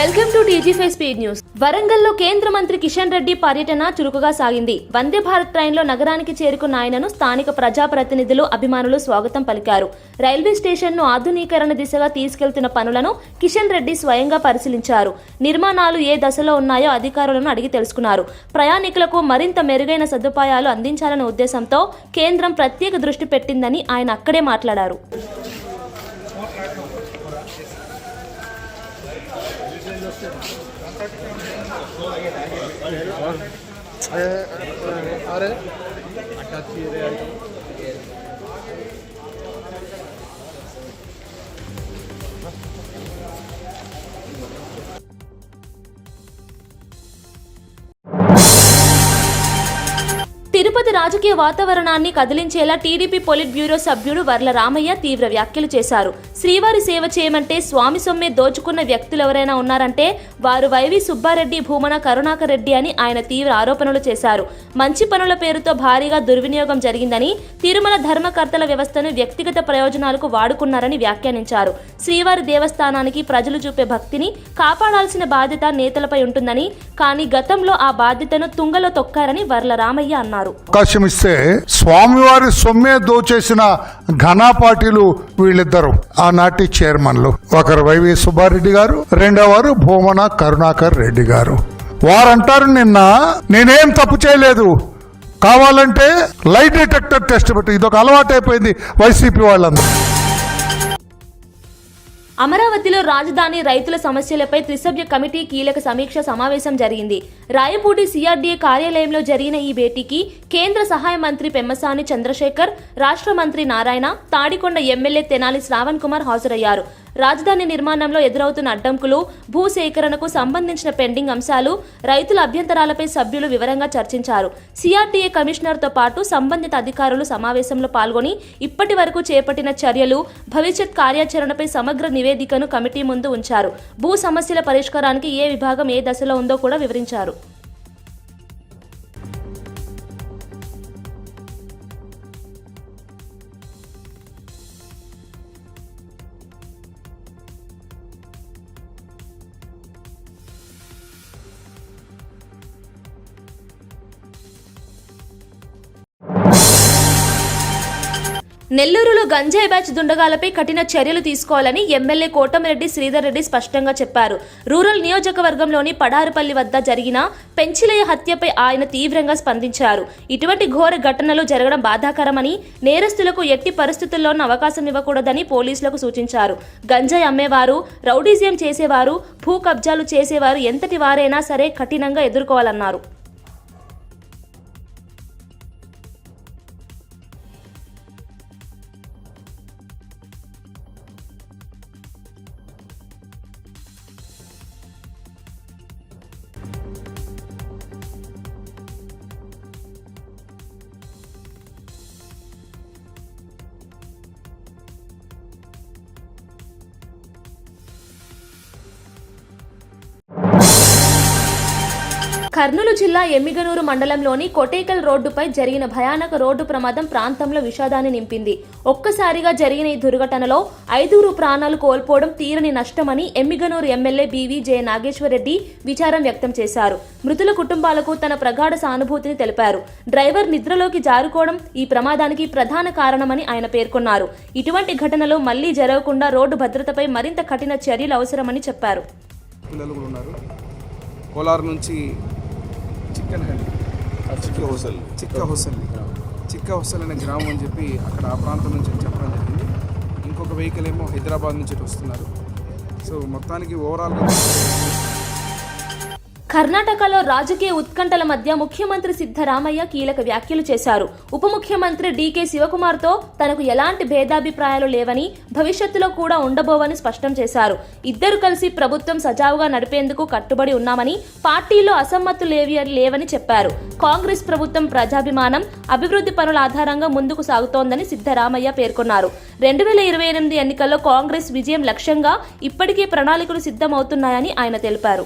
Welcome to TG five speed news. వరంగల్లో కేంద్ర మంత్రి కిషన్ రెడ్డి పర్యటన చురుకుగా సాగింది. వందే భారత్ ట్రైన్లో నగరానికి చేరుకున్న ఆయనను స్థానిక ప్రజాప్రతినిధులు, అభిమానులు స్వాగతం పలికారు. రైల్వే స్టేషన్ను ఆధునీకరణ దిశగా తీసుకెళ్తున్న పనులను కిషన్ రెడ్డి స్వయంగా పరిశీలించారు. నిర్మాణాలు ఏ దశలో ఉన్నాయో అధికారులను అడిగి తెలుసుకున్నారు. ప్రయాణికులకు మరింత మెరుగైన సదుపాయాలు అందించాలనే ఉద్దేశంతో కేంద్రం ప్రత్యేక దృష్టి పెట్టిందని ఆయన అక్కడే మాట్లాడారు. अरे తిరుపతి రాజకీయ వాతావరణాన్ని కదిలించేలా టీడీపీ పొలిట్ బ్యూరో సభ్యుడు వర్ల రామయ్య తీవ్ర వ్యాఖ్యలు చేశారు. శ్రీవారి సేవ చేయమంటే స్వామి సొమ్మే దోచుకున్న వ్యక్తులెవరైనా ఉన్నారంటే వారు వైవి సుబ్బారెడ్డి, భూమన కరుణాకర్ రెడ్డి అని ఆయన తీవ్ర ఆరోపణలు చేశారు. మంచి పనుల పేరుతో భారీగా దుర్వినియోగం జరిగిందని, తిరుమల ధర్మకర్తల వ్యవస్థను వ్యక్తిగత ప్రయోజనాలకు వాడుకున్నారని వ్యాఖ్యానించారు. శ్రీవారి దేవస్థానానికి ప్రజలు చూపే భక్తిని కాపాడాల్సిన బాధ్యత నేతలపై ఉంటుందని, కానీ గతంలో ఆ బాధ్యతను తుంగలో తొక్కారని వర్ల రామయ్య అన్నారు. అవకాశం ఇస్తే స్వామివారి సొమ్మే దోచేసిన ఘనా పార్టీలు వీళ్ళిద్దరు ఆనాటి చైర్మన్లు. ఒకరు వైవి సుబ్బారెడ్డి గారు, రెండో వారు భూమన కరుణాకర్ రెడ్డి గారు. వారంటారు నిన్న నేనేం తప్పు చేయలేదు, కావాలంటే లైట్ డిటెక్టర్ టెస్ట్ పెట్టి, ఇదొక అలవాటు అయిపోయింది వైసీపీ వాళ్ళందరూ. అమరావతిలో రాజధాని రైతుల సమస్యలపై త్రిసభ్య కమిటీ కీలక సమీక్ష సమావేశం జరిగింది. రాయపూడి సిఆర్డీఏ కార్యాలయంలో జరిగిన ఈ భేటీకి కేంద్ర సహాయ మంత్రి పెమ్మసాని చంద్రశేఖర్, రాష్ట్ర మంత్రి నారాయణ, తాడికొండ ఎమ్మెల్యే తెనాలి శ్రావణ్ కుమార్ హాజరయ్యారు. రాజధాని నిర్మాణంలో ఎదురవుతున్న అడ్డంకులు, భూసేకరణకు సంబంధించిన పెండింగ్ అంశాలు, రైతుల అభ్యంతరాలపై సభ్యులు వివరంగా చర్చించారు. సిఆర్డీఏ కమిషనర్తో పాటు సంబంధిత అధికారులు సమావేశంలో పాల్గొని ఇప్పటి వరకు చేపట్టిన చర్యలు, భవిష్యత్ కార్యాచరణపై సమగ్ర నివేదికను కమిటీ ముందు ఉంచారు. భూ సమస్యల పరిష్కారానికి ఏ విభాగం ఏ దశలో ఉందో కూడా వివరించారు. నెల్లూరులో గంజాయి బ్యాచ్ దుండగాలపై కఠిన చర్యలు తీసుకోవాలని ఎమ్మెల్యే కోటమిరెడ్డి శ్రీధర్ రెడ్డి స్పష్టంగా చెప్పారు. రూరల్ నియోజకవర్గంలోని పడారుపల్లి వద్ద జరిగిన పెంచిలయ్య హత్యపై ఆయన తీవ్రంగా స్పందించారు. ఇటువంటి ఘోర ఘటనలు జరగడం బాధాకరమని, నేరస్తులకు ఎట్టి పరిస్థితుల్లోనూ అవకాశం ఇవ్వకూడదని పోలీసులకు సూచించారు. గంజాయి అమ్మేవారు, రౌడీజం చేసేవారు, భూ కబ్జాలు చేసేవారు ఎంతటి వారైనా సరే కఠినంగా ఎదుర్కోవాలన్నారు. కర్నూలు జిల్లా ఎమ్మిగనూరు మండలంలోని కొటేకల్ రోడ్డుపై జరిగిన భయానక రోడ్డు ప్రమాదం ప్రాంతంలో విషాదాన్ని నింపింది. ఒక్కసారిగా జరిగిన ఈ దుర్ఘటనలో 5 ప్రాణాలు కోల్పోవడం తీరని నష్టమని ఎమ్మిగనూరు ఎమ్మెల్యే బివి జయ నాగేశ్వరరెడ్డి విచారం వ్యక్తం చేశారు. మృతుల కుటుంబాలకు తన ప్రగాఢ సానుభూతిని తెలిపారు. డ్రైవర్ నిద్రలోకి జారుకోవడం ఈ ప్రమాదానికి ప్రధాన కారణమని ఆయన పేర్కొన్నారు. ఇటువంటి ఘటనలు మళ్లీ జరగకుండా రోడ్డు భద్రతపై మరింత కఠిన చర్యలు అవసరమని చెప్పారు. కోలార్ నుంచి చిక్క హొసల్ అనే గ్రామం అని చెప్పి అక్కడ ఆ ప్రాంతం నుంచి చెప్పడం జరిగింది. ఇంకొక వెహికల్ ఏమో హైదరాబాద్ నుంచి వస్తున్నారు. సో మొత్తానికి ఓవరాల్గా కర్ణాటకలో రాజకీయ ఉత్కంఠల మధ్య ముఖ్యమంత్రి సిద్ధరామయ్య కీలక వ్యాఖ్యలు చేశారు. ఉప ముఖ్యమంత్రి డీకే శివకుమార్తో తనకు ఎలాంటి భేదాభిప్రాయాలు లేవని, భవిష్యత్తులో కూడా ఉండబోవని స్పష్టం చేశారు. ఇద్దరు కలిసి ప్రభుత్వం సజావుగా నడిపేందుకు కట్టుబడి ఉన్నామని, పార్టీలో అసమ్మతులు లేవని చెప్పారు. కాంగ్రెస్ ప్రభుత్వం ప్రజాభిమానం, అభివృద్ధి పనుల ఆధారంగా ముందుకు సాగుతోందని సిద్ధరామయ్య పేర్కొన్నారు. 2028 ఎన్నికల్లో కాంగ్రెస్ విజయం లక్ష్యంగా ఇప్పటికే ప్రణాళికలు సిద్ధమవుతున్నాయని ఆయన తెలిపారు.